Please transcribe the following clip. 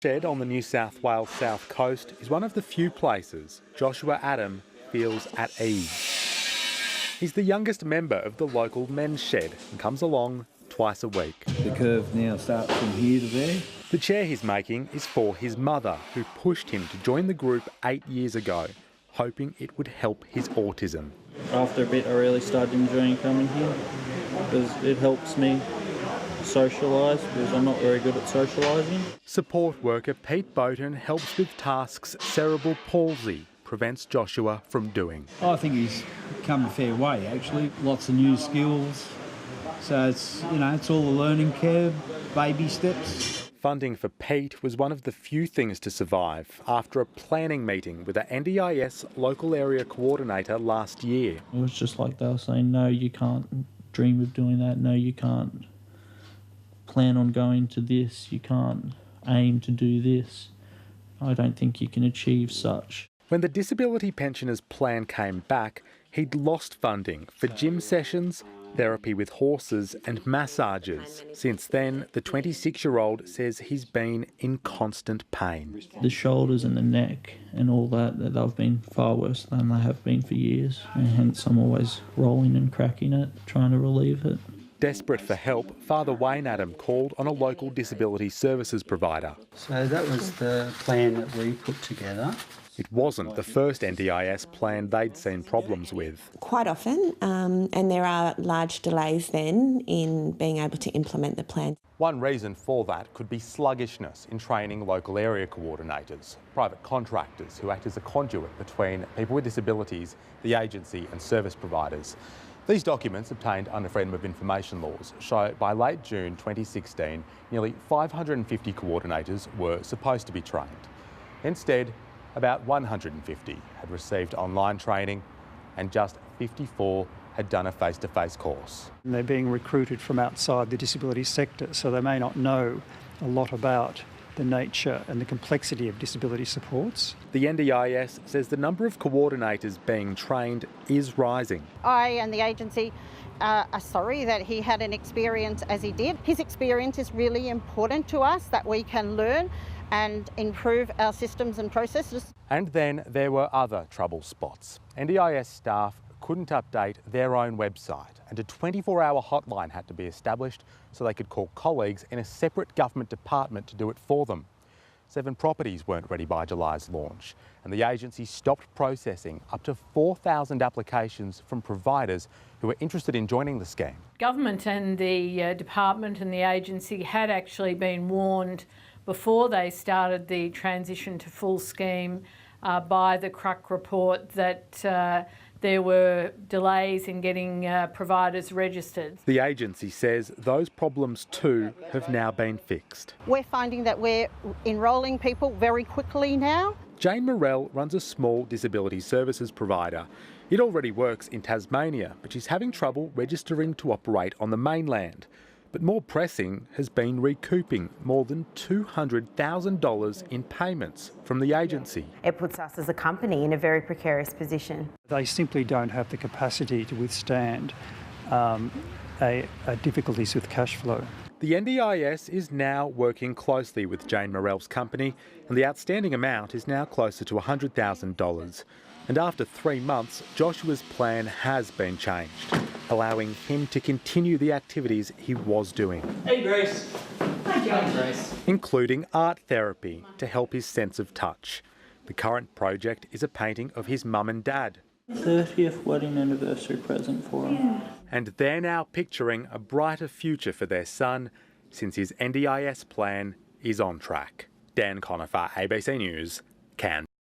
Shed on the New South Wales south coast is one of the few places Joshua Adam feels at ease. He's the youngest member of the local men's shed and comes along twice a week. The curve now starts from here to there. The chair he's making is for his mother, who pushed him to join the group 8 years ago, hoping it would help his autism. After a bit, I really started enjoying coming here because it helps me socialise, because I'm not very good at socialising. Support worker Pete Bowden helps with tasks cerebral palsy prevents Joshua from doing. I think he's come a fair way, actually. Lots of new skills. So it's, it's all a learning curve, baby steps. Funding for Pete was one of the few things to survive after a planning meeting with the NDIS local area coordinator last year. It was just like they were saying, no, you can't dream of doing that. No, you can't plan on going to this. You can't aim to do this. I don't think you can achieve such. When the disability pensioners plan came back, he'd lost funding for gym sessions, therapy with horses and massages. Since then, the 26-year-old says he's been in constant pain. The shoulders and the neck and all that, they've been far worse than they have been for years. And hence I'm always rolling and cracking it, trying to relieve it. Desperate for help, Father Wayne Adam called on a local disability services provider. So that was the plan that we put together. It wasn't the first NDIS plan they'd seen problems with. Quite often, and there are large delays then in being able to implement the plan. One reason for that could be sluggishness in training local area coordinators, private contractors who act as a conduit between people with disabilities, the agency and service providers. These documents, obtained under Freedom of Information laws, show by late June 2016, nearly 550 coordinators were supposed to be trained. Instead, about 150 had received online training and just 54 had done a face-to-face course. They're being recruited from outside the disability sector, so they may not know a lot about the nature and the complexity of disability supports. The NDIS says the number of coordinators being trained is rising. I and the agency are sorry that he had an experience as he did. His experience is really important to us, that we can learn and improve our systems and processes. And then there were other trouble spots. NDIS staff couldn't update their own website, and a 24-hour hotline had to be established so they could call colleagues in a separate government department to do it for them. 7 properties weren't ready by July's launch, and the agency stopped processing up to 4,000 applications from providers who were interested in joining the scheme. Government and the department and the agency had actually been warned before they started the transition to full scheme by the Kruk report that there were delays in getting providers registered. The agency says those problems too have now been fixed. We're finding that we're enrolling people very quickly now. Jane Morell runs a small disability services provider. It already works in Tasmania, but she's having trouble registering to operate on the mainland. But more pressing has been recouping more than $200,000 in payments from the agency. It puts us as a company in a very precarious position. They simply don't have the capacity to withstand difficulties with cash flow. The NDIS is now working closely with Jane Morell's company, and the outstanding amount is now closer to $100,000. And after 3 months, Joshua's plan has been changed, allowing him to continue the activities he was doing. Hey, Grace. Hi, John. Hi, Grace. Including art therapy to help his sense of touch. The current project is a painting of his mum and dad. 30th wedding anniversary present for him. Yeah. And they're now picturing a brighter future for their son since his NDIS plan is on track. Dan Conifer, ABC News, Cairns.